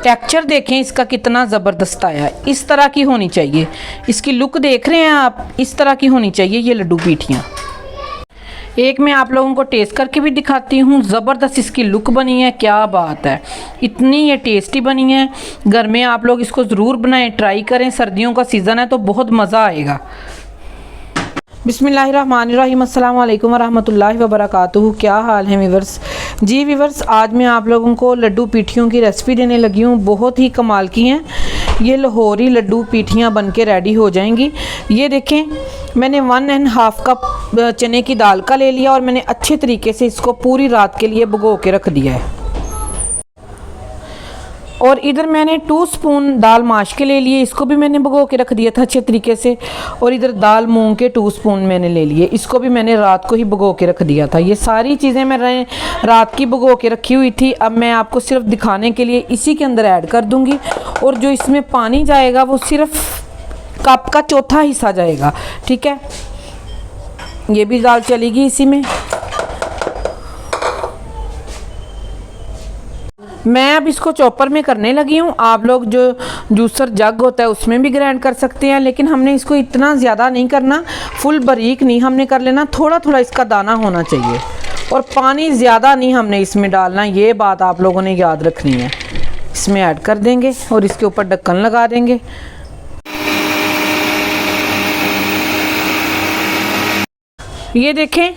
Texture देखें इसका कितना ज़बरदस्त आया है। इस तरह की होनी चाहिए, इसकी लुक देख रहे हैं आप, इस तरह की होनी चाहिए ये लड्डू पीठियाँ। एक मैं आप लोगों को टेस्ट करके भी दिखाती हूँ। ज़बरदस्त इसकी लुक बनी है, क्या बात है, इतनी ये टेस्टी बनी है। घर में आप लोग इसको ज़रूर बनाएं, ट्राई करें। सर्दियों का सीज़न है तो बहुत मज़ा आएगा। बिस्मिल्लाहिर्रहमानिर्रहीम, अस्सलाम वालेकुम वरहमतुल्लाहि वबरकातुहू। क्या हाल है वीवर्स? जी वीवर्स, आज मैं आप लोगों को लड्डू पीठियों की रेसिपी देने लगी हूँ। बहुत ही कमाल की हैं ये लाहौरी लड्डू पीठियाँ बन के रेडी हो जाएंगी। ये देखें, मैंने 1.5 कप चने की दाल का ले लिया और मैंने अच्छे तरीके से इसको पूरी रात के लिए भिगो के रख दिया है। और इधर मैंने 2 स्पून दाल माश के ले लिए, इसको भी मैंने भिगो के रख दिया था अच्छे तरीके से। और इधर दाल मूंग के 2 स्पून मैंने ले लिए, इसको भी मैंने रात को ही भिगो के रख दिया था। ये सारी चीज़ें मैंने रात की भिगो के रखी हुई थी। अब मैं आपको सिर्फ दिखाने के लिए इसी के अंदर ऐड कर दूँगी। और जो इसमें पानी जाएगा वो सिर्फ कप का चौथा हिस्सा जाएगा, ठीक है। ये भी दाल चलेगी इसी में। मैं अब इसको चॉपर में करने लगी हूँ। आप लोग जो जूसर जग होता है उसमें भी ग्राइंड कर सकते हैं, लेकिन हमने इसको इतना ज़्यादा नहीं करना, फुल बारीक नहीं हमने कर लेना, थोड़ा थोड़ा इसका दाना होना चाहिए। और पानी ज़्यादा नहीं हमने इसमें डालना, ये बात आप लोगों ने याद रखनी है। इसमें ऐड कर देंगे और इसके ऊपर ढक्कन लगा देंगे। ये देखें,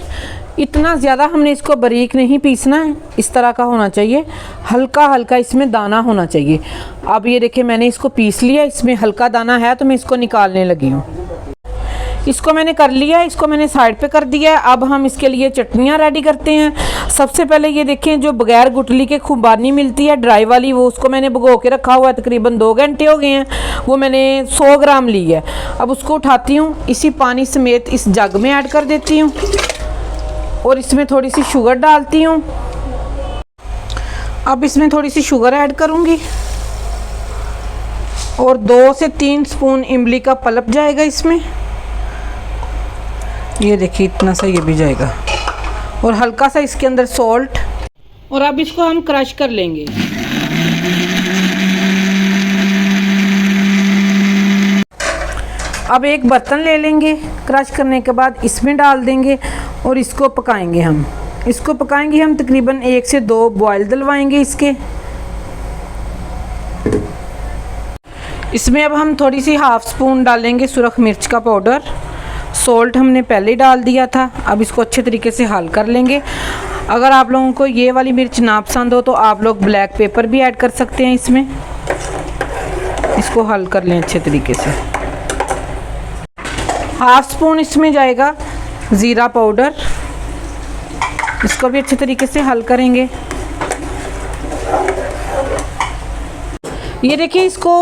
इतना ज़्यादा हमने इसको बारीक नहीं पीसना है, इस तरह का होना चाहिए, हल्का हल्का इसमें दाना होना चाहिए। अब ये देखें, मैंने इसको पीस लिया, इसमें हल्का दाना है तो मैं इसको निकालने लगी हूँ। इसको मैंने कर लिया, इसको मैंने साइड पे कर दिया है। अब हम इसके लिए चटनियाँ रेडी करते हैं। सबसे पहले ये देखें, जो बगैर गुठली के खुबानी मिलती है ड्राई वाली, वो उसको मैंने भिगो के रखा हुआ है, तकरीबन 2 घंटे हो गए हैं। वो मैंने 100 ग्राम ली है। अब उसको उठाती हूँ, इसी पानी समेत इस जग में ऐड कर देती हूँ और इसमें थोड़ी सी शुगर डालती हूँ। अब इसमें थोड़ी सी शुगर ऐड करूँगी और 2 से 3 स्पून इमली का पल्प जाएगा इसमें। ये देखिए, इतना सा ये भी जाएगा। और हल्का सा इसके अंदर सॉल्ट। और अब इसको हम क्रश कर लेंगे। अब एक बर्तन ले लेंगे, क्रश करने के बाद इसमें डाल देंगे और इसको पकाएंगे हम। इसको पकाएंगे हम तकरीबन 1 से 2 बॉयल दिलवाएंगे इसके। इसमें अब हम थोड़ी सी 1/2 स्पून डालेंगे सुरख मिर्च का पाउडर। सॉल्ट हमने पहले ही डाल दिया था। अब इसको अच्छे तरीके से हल कर लेंगे। अगर आप लोगों को ये वाली मिर्च ना पसंद हो तो आप लोग ब्लैक पेपर भी ऐड कर सकते हैं इसमें। इसको हल कर लें अच्छे तरीके से। 1/2 स्पून इसमें जाएगा ज़ीरा पाउडर, इसको भी अच्छे तरीके से हल करेंगे। ये देखिए, इसको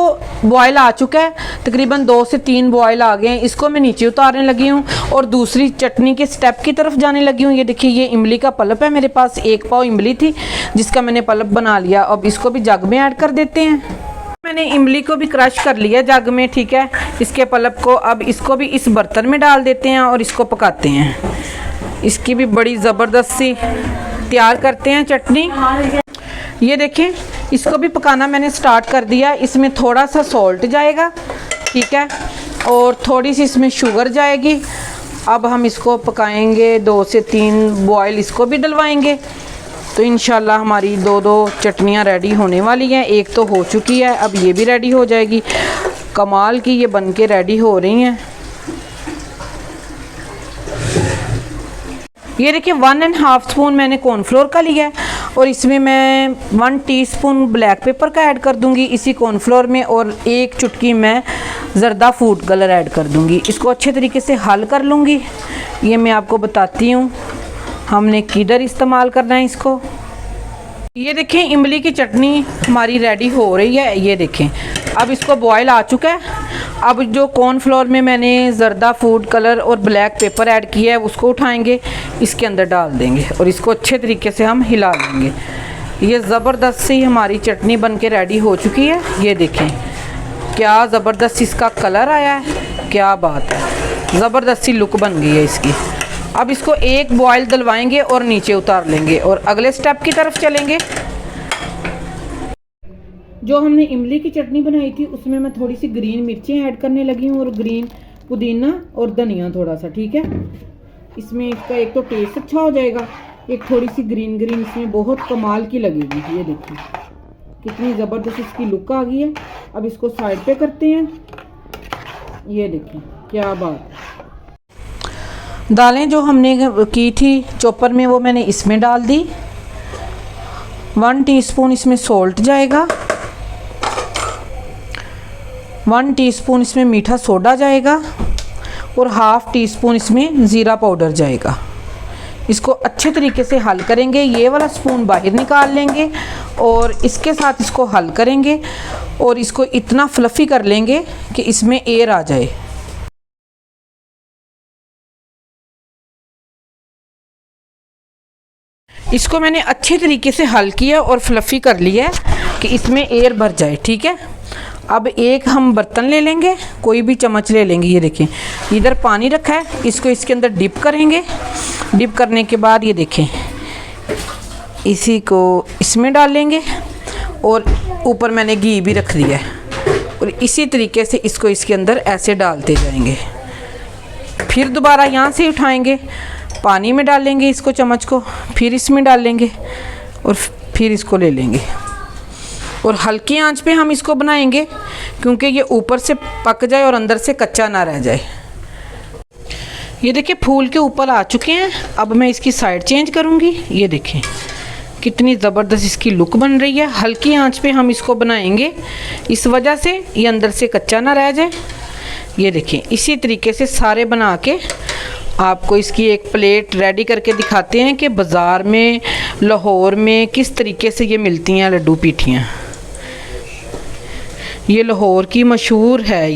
बॉयल आ चुका है, तकरीबन 2 से 3 बॉयल आ गए हैं। इसको मैं नीचे उतारने लगी हूँ और दूसरी चटनी के स्टेप की तरफ जाने लगी हूँ। ये देखिए, ये इमली का पल्प है, मेरे पास 1 पाव इमली थी जिसका मैंने पल्प बना लिया। अब इसको भी जग में ऐड कर देते हैं। मैंने इमली को भी क्रश कर लिया जग में, ठीक है, इसके पल्प को। अब इसको भी इस बर्तन में डाल देते हैं और इसको पकाते हैं। इसकी भी बड़ी ज़बरदस्त सी तैयार करते हैं चटनी। ये देखें, इसको भी पकाना मैंने स्टार्ट कर दिया। इसमें थोड़ा सा सॉल्ट जाएगा, ठीक है, और थोड़ी सी इसमें शुगर जाएगी। अब हम इसको पकाएंगे, 2 से 3 बॉयल इसको भी डलवाएंगे। तो इंशाल्लाह हमारी 2 चटनियाँ रेडी होने वाली हैं। एक तो हो चुकी है, अब ये भी रेडी हो जाएगी। कमाल की ये बन के रेडी हो रही हैं। ये देखिए, 1.5 स्पून मैंने कॉर्नफ्लोर का लिया है और इसमें मैं 1 टीस्पून ब्लैक पेपर का ऐड कर दूंगी इसी कॉर्नफ्लोर में। और 1 चुटकी मैं ज़रदा फूड कलर ऐड कर दूंगी। इसको अच्छे तरीके से हल कर लूँगी। ये मैं आपको बताती हूँ हमने किधर इस्तेमाल करना है इसको। ये देखें, इमली की चटनी हमारी रेडी हो रही है। ये देखें, अब इसको बॉयल आ चुका है। अब जो कॉर्नफ्लोर में मैंने ज़रदा फूड कलर और ब्लैक पेपर ऐड किया है उसको उठाएंगे, इसके अंदर डाल देंगे और इसको अच्छे तरीके से हम हिला लेंगे। ये ज़बरदस्त सी हमारी चटनी बन के रेडी हो चुकी है। ये देखें, क्या ज़बरदस्त इसका कलर आया है, क्या बात है, ज़बरदस्त सी लुक बन गई है इसकी। अब इसको 1 बॉयल दिलवाएंगे और नीचे उतार लेंगे और अगले स्टेप की तरफ चलेंगे। जो हमने इमली की चटनी बनाई थी उसमें मैं थोड़ी सी ग्रीन मिर्चें ऐड करने लगी हूँ और ग्रीन पुदीना और धनिया थोड़ा सा, ठीक है। इसमें इसका एक तो टेस्ट अच्छा हो जाएगा, एक थोड़ी सी ग्रीन ग्रीन इसमें बहुत कमाल की लगेगी। ये देखिए कितनी ज़बरदस्त इसकी लुक आ गई है। अब इसको साइड पे करते हैं। ये देखिए क्या बात है। दालें जो हमने की थी चॉपर में वो मैंने इसमें डाल दी। 1 टीस्पून इसमें सॉल्ट जाएगा, 1 टीस्पून इसमें मीठा सोडा जाएगा और 1/2 टीस्पून इसमें ज़ीरा पाउडर जाएगा। इसको अच्छे तरीके से हल करेंगे। ये वाला स्पून बाहर निकाल लेंगे और इसके साथ इसको हल करेंगे और इसको इतना फ्लफ़ी कर लेंगे कि इसमें एयर आ जाए। इसको मैंने अच्छे तरीके से हल किया और फ्लफ़ी कर लिया है कि इसमें एयर भर जाए, ठीक है। अब एक हम बर्तन ले लेंगे, कोई भी चम्मच ले लेंगे। ये देखें इधर पानी रखा है, इसको इसके अंदर डिप करेंगे। डिप करने के बाद ये देखें इसी को इसमें डाल लेंगे और ऊपर मैंने घी भी रख दिया है और इसी तरीके से इसको इसके अंदर ऐसे डालते जाएंगे। फिर दोबारा यहाँ से उठाएंगे, पानी में डालेंगे इसको चम्मच को, फिर इसमें डाल लेंगे और फिर इसको ले लेंगे और हल्की आंच पे हम इसको बनाएंगे क्योंकि ये ऊपर से पक जाए और अंदर से कच्चा ना रह जाए। ये देखिए फूल के ऊपर आ चुके हैं। अब मैं इसकी साइड चेंज करूँगी। ये देखें कितनी ज़बरदस्त इसकी लुक बन रही है। हल्की आंच पे हम इसको बनाएंगे इस वजह से ये अंदर से कच्चा ना रह जाए। ये देखें इसी तरीके से सारे बना के आपको इसकी एक प्लेट रेडी करके दिखाते हैं कि बाज़ार में लाहौर में किस तरीके से ये मिलती हैं लड्डू पीठियाँ। ये लाहौर की मशहूर है।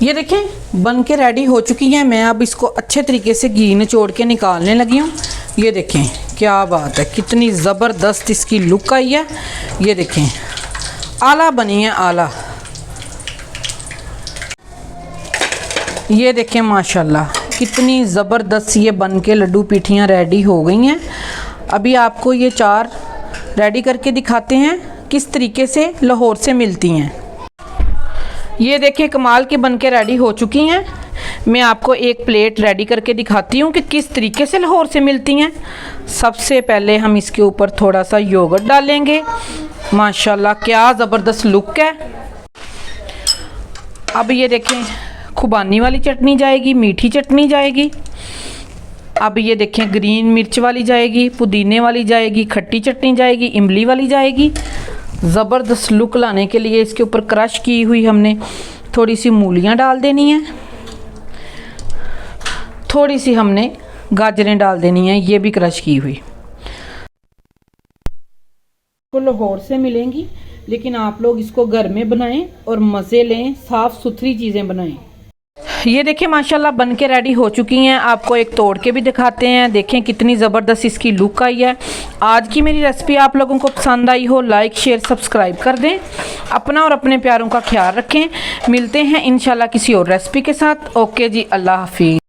ये देखें बन के रेडी हो चुकी हैं। मैं अब इसको अच्छे तरीके से घी निचोड़ के निकालने लगी हूँ। ये देखें क्या बात है, कितनी ज़बरदस्त इसकी लुक आई है। ये देखें आला बनी है, आला। ये देखें माशाल्लाह कितनी ज़बरदस्त ये बन के लड्डू पीठियाँ रेडी हो गई हैं। अभी आपको ये 4 रेडी करके दिखाते हैं किस तरीके से लाहौर से मिलती हैं। ये देखें कमाल के बन के रेडी हो चुकी हैं। मैं आपको एक प्लेट रेडी करके दिखाती हूँ कि किस तरीके से लाहौर से मिलती हैं। सबसे पहले हम इसके ऊपर थोड़ा सा योगर्ट डालेंगे। माशाल्लाह क्या ज़बरदस्त लुक है। अब ये देखें खुबानी वाली चटनी जाएगी, मीठी चटनी जाएगी। अब ये देखें ग्रीन मिर्च वाली जाएगी, पुदीने वाली जाएगी, खट्टी चटनी जाएगी, इमली वाली जाएगी। ज़बरदस्त लुक लाने के लिए इसके ऊपर क्रश की हुई हमने थोड़ी सी मूलियाँ डाल देनी है, थोड़ी सी हमने गाजरें डाल देनी है, ये भी क्रश की हुई। तो लाहौर से मिलेंगी लेकिन आप लोग इसको घर में बनाएं और मज़े लें, साफ़ सुथरी चीज़ें बनाएं। ये देखिए माशाल्लाह बन के रेडी हो चुकी हैं। आपको एक तोड़ के भी दिखाते हैं। देखें कितनी ज़बरदस्त इसकी लुक आई है। आज की मेरी रेसिपी आप लोगों को पसंद आई हो, लाइक शेयर सब्सक्राइब कर दें। अपना और अपने प्यारों का ख्याल रखें। मिलते हैं इंशाल्लाह किसी और रेसिपी के साथ। ओके जी, अल्लाह हाफिज़।